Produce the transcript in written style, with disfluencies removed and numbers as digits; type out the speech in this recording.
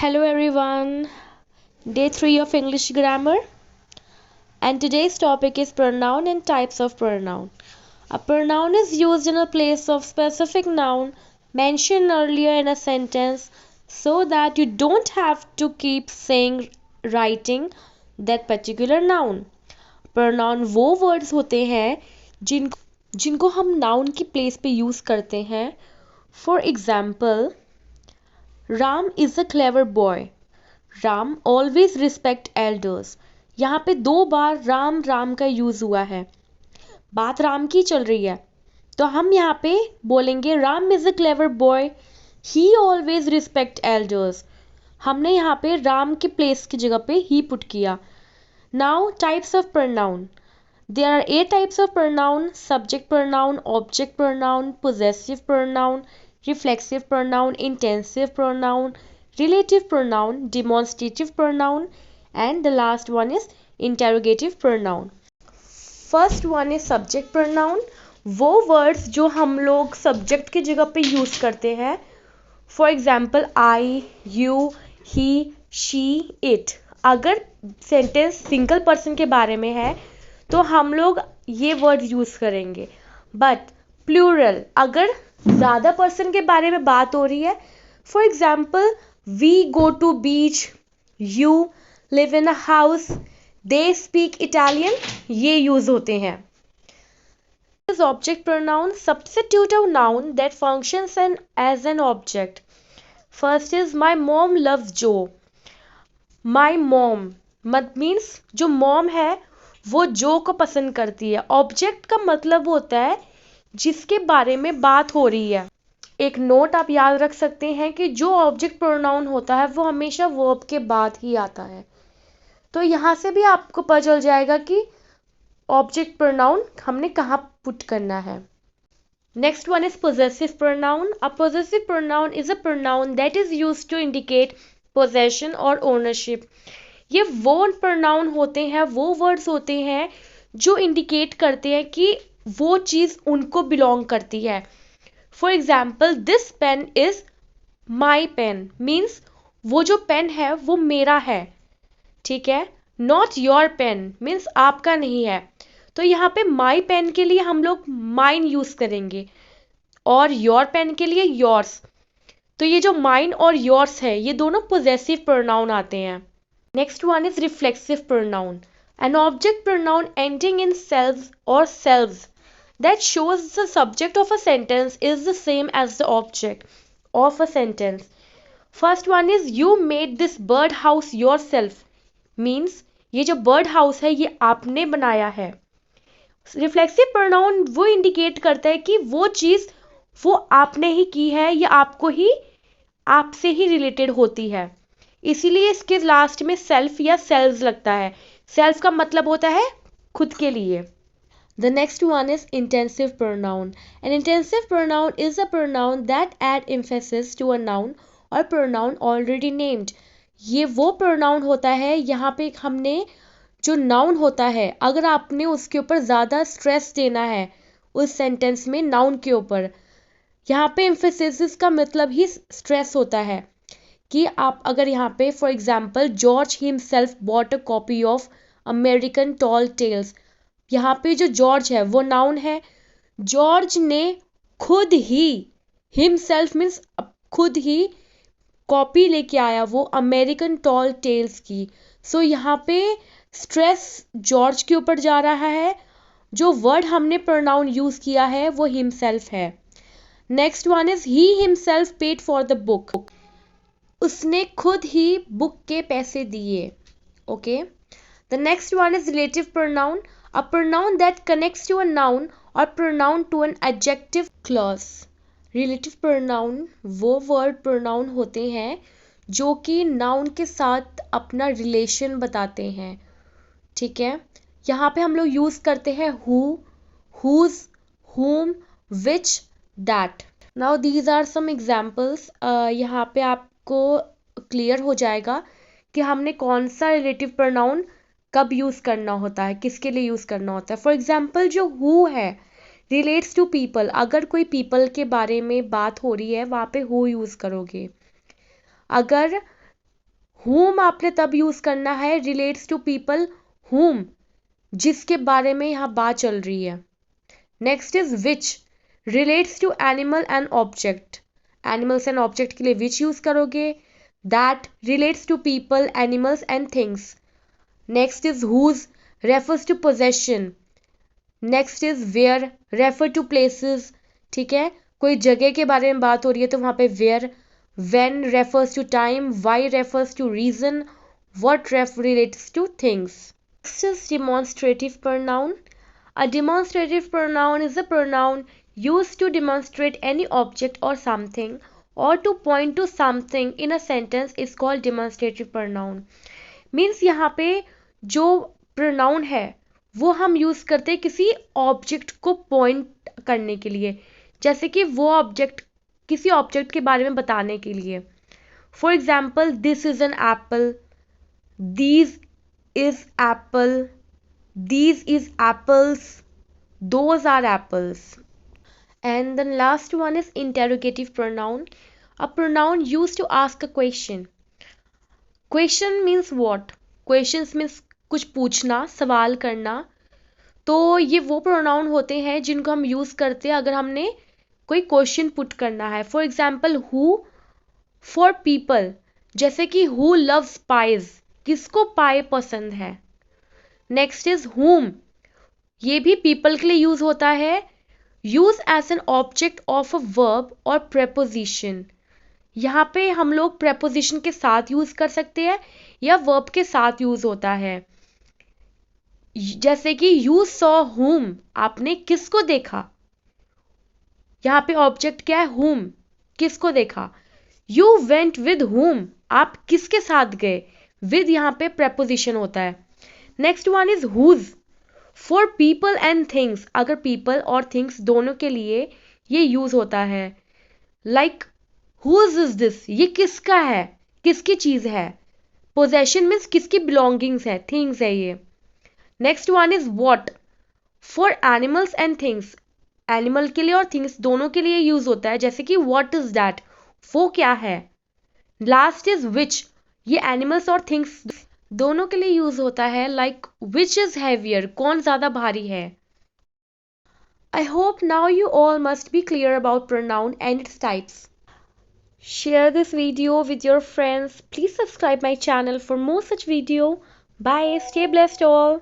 Hello everyone, day 3 of English grammar, and today's topic is pronoun and types of pronoun. A pronoun is used in a place of specific noun mentioned earlier in a sentence so that you don't have to keep writing that particular noun. Pronoun वो words होते हैं जिनको हम noun की place पे use करते हैं. For example, Ram is a clever boy. Ram always respect elders. यहाँ पे 2 बार राम राम का यूज हुआ है. बात राम की चल रही है तो हम यहाँ पे बोलेंगे Ram is a clever boy, he always respect elders. हमने यहाँ पे राम के प्लेस की जगह पे ही पुट किया. Now types of pronoun. There are 8 types of pronoun: subject pronoun, object pronoun, possessive pronoun, reflexive pronoun, intensive pronoun, relative pronoun, demonstrative pronoun, and the last one is interrogative pronoun. First one is subject pronoun. वो words जो हम लोग subject की जगह पे use करते हैं. For example, I, you, he, she, it. अगर sentence single person के बारे में है तो हम लोग ये वर्ड यूज करेंगे. बट प्लूरल, अगर ज़्यादा पर्सन के बारे में बात हो रही है, for example we go to beach, you live in a house, they speak Italian, ये यूज होते हैं. Object pronoun. Substitute a noun that functions as an object. First is my mom loves Joe. My mom means जो mom है वो जो को पसंद करती है. ऑब्जेक्ट का मतलब होता है जिसके बारे में बात हो रही है. एक नोट आप याद रख सकते हैं कि जो ऑब्जेक्ट प्रोनाउन होता है वो हमेशा वर्ब के बाद ही आता है. तो यहाँ से भी आपको पता चल जाएगा कि ऑब्जेक्ट प्रोनाउन हमने कहाँ पुट करना है. Next one is possessive pronoun. A possessive pronoun is a pronoun that is used to indicate possession और ओनरशिप. ये वो प्रोनाउन होते हैं, वो वर्ड्स होते हैं जो इंडिकेट करते हैं कि वो चीज़ उनको बिलोंग करती है. For example, this pen is my pen means वो जो पेन है वो मेरा है. ठीक है. नॉट योर पेन मीन्स आपका नहीं है. तो यहाँ पे माई पेन के लिए हम लोग माइन यूज करेंगे और योर पेन के लिए योर्स. तो ये जो माइन और योर्स है ये दोनों पोजेसिव प्रोनाउन आते हैं. Next one is reflexive pronoun. An object pronoun ending in selves or selves that shows the subject of a sentence is the same as the object of a sentence. First one is you made this bird house yourself. Means ये जो bird house है ये आपने बनाया है. Reflexive pronoun वो indicate करता है कि वो चीज़ वो आपने ही की है या आपसे ही related होती है. इसीलिए इसके लास्ट में सेल्फ या सेल्व्स लगता है. सेल्फ का मतलब होता है खुद के लिए. The next one is intensive pronoun. An intensive pronoun is a pronoun that add emphasis to a noun और प्रोनाउन ऑलरेडी नेम्ड. ये वो प्रोनाउन होता है यहाँ पे हमने जो नाउन होता है अगर आपने उसके ऊपर ज़्यादा स्ट्रेस देना है उस सेंटेंस में नाउन के ऊपर. यहाँ पे एम्फेसिस का मतलब ही स्ट्रेस होता है कि आप अगर यहाँ पे for example George himself bought a copy of American tall tales. यहाँ पे जो जॉर्ज है वो नाउन है. जॉर्ज ने खुद ही, हिमसेल्फ मीन्स खुद ही कॉपी लेके आया वो अमेरिकन टॉल टेल्स की. सो यहाँ पे स्ट्रेस जॉर्ज के ऊपर जा रहा है. जो वर्ड हमने प्रोनाउन यूज किया है वो हिमसेल्फ है. Next one is he himself paid for the book. उसने खुद ही बुक के पैसे दिए. Okay. The next one is relative pronoun. A pronoun that connects to a noun और pronoun to an adjective clause. Relative pronoun वो word pronoun होते हैं जो कि नाउन के साथ अपना रिलेशन बताते हैं. ठीक है. यहाँ पे हम लोग यूज करते हैं who, whose, whom, which, that. Now these are some examples. यहाँ पे आपको क्लियर हो जाएगा कि हमने कौन सा रिलेटिव प्रोनाउन कब यूज़ करना होता है, किसके लिए यूज़ करना होता है. फॉर एग्जाम्पल जो हु है रिलेट्स टू पीपल. अगर कोई पीपल के बारे में बात हो रही है वहाँ पे हु यूज़ करोगे. अगर whom आपने तब यूज करना है relates to people whom, जिसके बारे में यहाँ बात चल रही है. Next is which, relates to animal and object. Animals and object के लिए which यूज करोगे. That relates to people, animals and things. Next is whose, refers to possession. Next is where, refer to places. ठीक है, कोई जगह के बारे में बात हो रही है तो वहाँ पे where. When refers to time. Why refers to reason. What relates to things. Next is demonstrative pronoun. A demonstrative pronoun is a pronoun used to demonstrate any object or something or to point to something in a sentence is called demonstrative pronoun. Means यहाँ पे जो pronoun है वो हम use करते हैं किसी object को पॉइंट करने के लिए, जैसे कि वो ऑब्जेक्ट किसी ऑब्जेक्ट के बारे में बताने के लिए. For example, this is an apple, these is Apple, these is apples, those are apples. And the last one is interrogative pronoun, a pronoun used to ask a question. Question means what? Questions means कुछ पूछना, सवाल करना. तो ये वो pronoun होते हैं जिनको हम यूज करते हैं अगर हमने कोई क्वेश्चन पुट करना है. For example, who for people, जैसे कि हु लव्स पाइज, किसको पाए पसंद है. नेक्स्ट इज whom, ये भी पीपल के लिए यूज होता है. Use as an object of a verb और प्रेपोजिशन. यहाँ पे हम लोग प्रेपोजिशन के साथ यूज कर सकते हैं या वर्ब के साथ यूज होता है. जैसे कि यू सॉ whom, आपने किसको देखा. यहाँ पे ऑब्जेक्ट क्या है, whom, किसको देखा. यू वेंट विद whom, आप किसके साथ गए. विद यहाँ पे प्रेपोजिशन होता है. Next one is whose, for people and things. अगर पीपल और थिंग्स दोनों के लिए ये यूज होता है. लाइक whose इज दिस, ये किसका है, किसकी चीज है. पोजेशन मीन्स किसकी बिलोंगिंग्स है, थिंग्स है ये. Next one is what, for animals and things. Animal के लिए और थिंग्स दोनों के लिए यूज होता है, जैसे कि what इज दैट, वो क्या है. लास्ट इज which, ये एनिमल्स और थिंग्स दोनों के लिए यूज होता है. लाइक विच इज हैवियर, कौन ज्यादा भारी है. I hope now you all must be clear about pronoun and its types. Share this video with your friends. Please subscribe my channel for more such video. Bye. Stay blessed all.